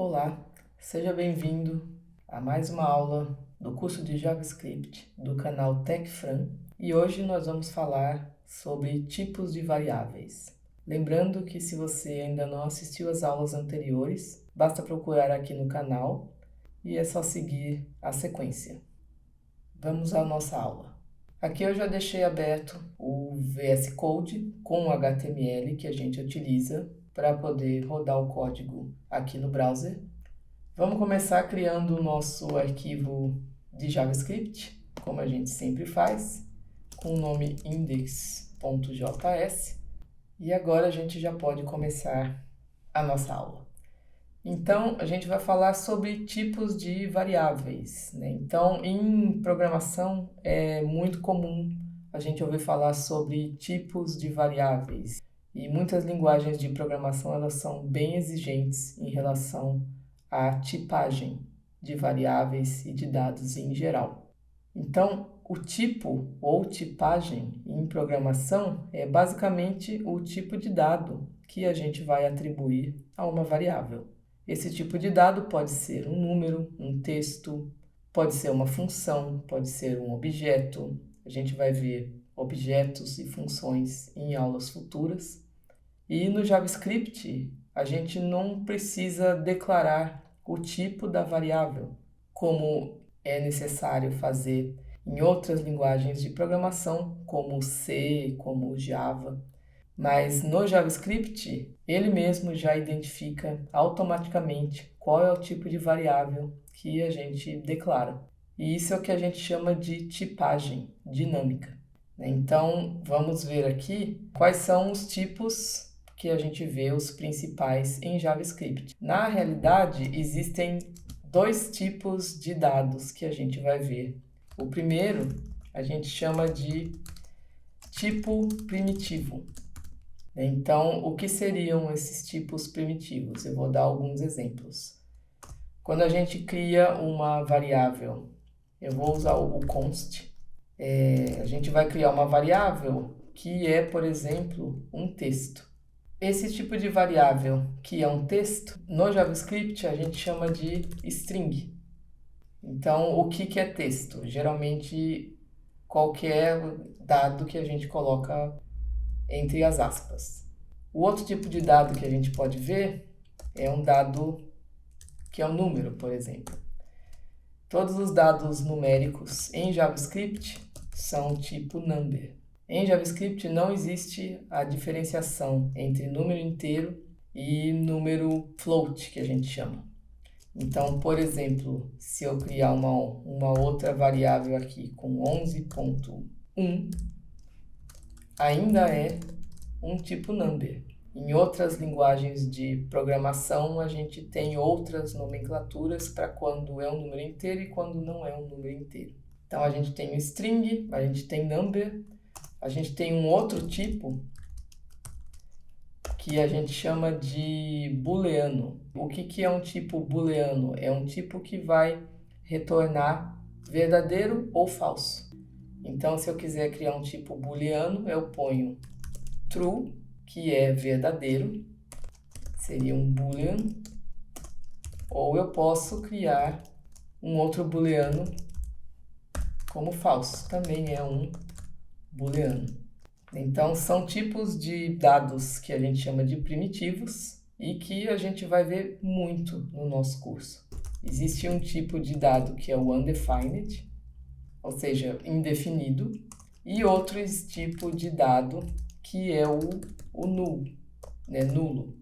Olá, seja bem-vindo a mais uma aula do curso de JavaScript do canal TechFran e hoje nós vamos falar sobre tipos de variáveis. Lembrando que se você ainda não assistiu às aulas anteriores, basta procurar aqui no canal e é só seguir a sequência. Vamos à nossa aula. Aqui eu já deixei aberto o VS Code com o HTML que a gente utiliza para poder rodar o código aqui no browser. Vamos começar criando o nosso arquivo de JavaScript, como a gente sempre faz, com o nome index.js. E agora a gente já pode começar a nossa aula. Então, a gente vai falar sobre tipos de variáveis, né? Então, em programação é muito comum a gente ouvir falar sobre tipos de variáveis. E muitas linguagens de programação elas são bem exigentes em relação à tipagem de variáveis e de dados em geral. Então, o tipo ou tipagem em programação é basicamente o tipo de dado que a gente vai atribuir a uma variável. Esse tipo de dado pode ser um número, um texto, pode ser uma função, pode ser um objeto. A gente vai ver objetos e funções em aulas futuras. E no JavaScript, a gente não precisa declarar o tipo da variável, como é necessário fazer em outras linguagens de programação, como C, como Java. Mas no JavaScript, ele mesmo já identifica automaticamente qual é o tipo de variável que a gente declara. E isso é o que a gente chama de tipagem dinâmica. Então, vamos ver aqui quais são os tipos que a gente vê, os principais em JavaScript. Na realidade, existem dois tipos de dados que a gente vai ver. O primeiro a gente chama de tipo primitivo. Então, o que seriam esses tipos primitivos? Eu vou dar alguns exemplos. Quando a gente cria uma variável, eu vou usar o const. A gente vai criar uma variável que é, por exemplo, um texto. Esse tipo de variável, que é um texto, no JavaScript a gente chama de string. Então, o que é texto? Geralmente, qualquer dado que a gente coloca entre as aspas. O outro tipo de dado que a gente pode ver é um dado que é um número, por exemplo. Todos os dados numéricos em JavaScript são tipo number. Em JavaScript não existe a diferenciação entre número inteiro e número float, que a gente chama. Então, por exemplo, se eu criar uma outra variável aqui com 11.1, ainda é um tipo number. Em outras linguagens de programação, a gente tem outras nomenclaturas para quando é um número inteiro e quando não é um número inteiro. Então, a gente tem o string, a gente tem number, a gente tem um outro tipo que a gente chama de booleano. O que é um tipo booleano? É um tipo que vai retornar verdadeiro ou falso. Então, se eu quiser criar um tipo booleano, eu ponho true, que é verdadeiro, seria um boolean, ou eu posso criar um outro booleano como falso, também é um booleano. Então, são tipos de dados que a gente chama de primitivos e que a gente vai ver muito no nosso curso. Existe um tipo de dado que é o undefined, ou seja, indefinido, e outro tipo de dado que é o null, né, nulo.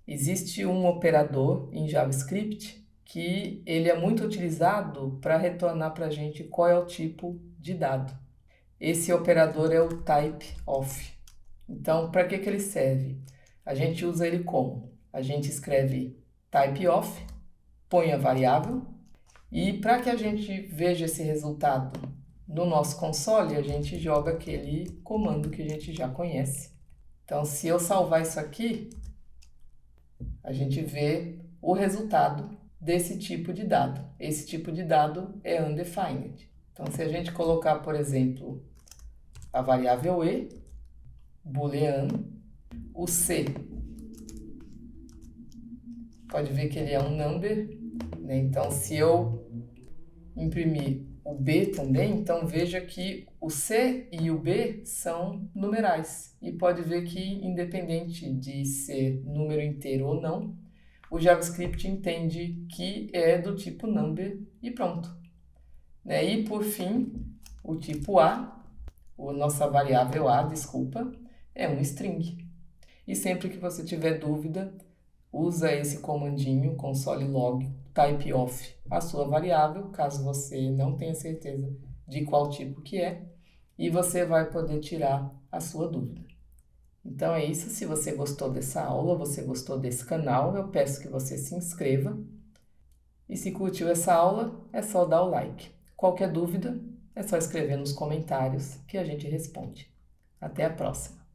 Existe um operador em JavaScript que ele é muito utilizado para retornar para a gente qual é o tipo de dado. Esse operador é o typeof. Então, para que ele serve? A gente usa ele como? A gente escreve typeof, põe a variável, e para que a gente veja esse resultado no nosso console, a gente joga aquele comando que a gente já conhece. Então, se eu salvar isso aqui, a gente vê o resultado desse tipo de dado. Esse tipo de dado é undefined. Então, se a gente colocar, por exemplo, a variável e, booleano, o c pode ver que ele é um number, né? Então, se eu imprimir o B também, então veja que o C e o B são numerais. E pode ver que, independente de ser número inteiro ou não, o JavaScript entende que é do tipo number e pronto. Né? E, por fim, o tipo A, a nossa variável A, desculpa, é um string. E sempre que você tiver dúvida, usa esse comandinho console log type of a sua variável, caso você não tenha certeza de qual tipo que é, e você vai poder tirar a sua dúvida. Então é isso, se você gostou dessa aula, você gostou desse canal, eu peço que você se inscreva. E se curtiu essa aula, é só dar o like. Qualquer dúvida, é só escrever nos comentários que a gente responde. Até a próxima!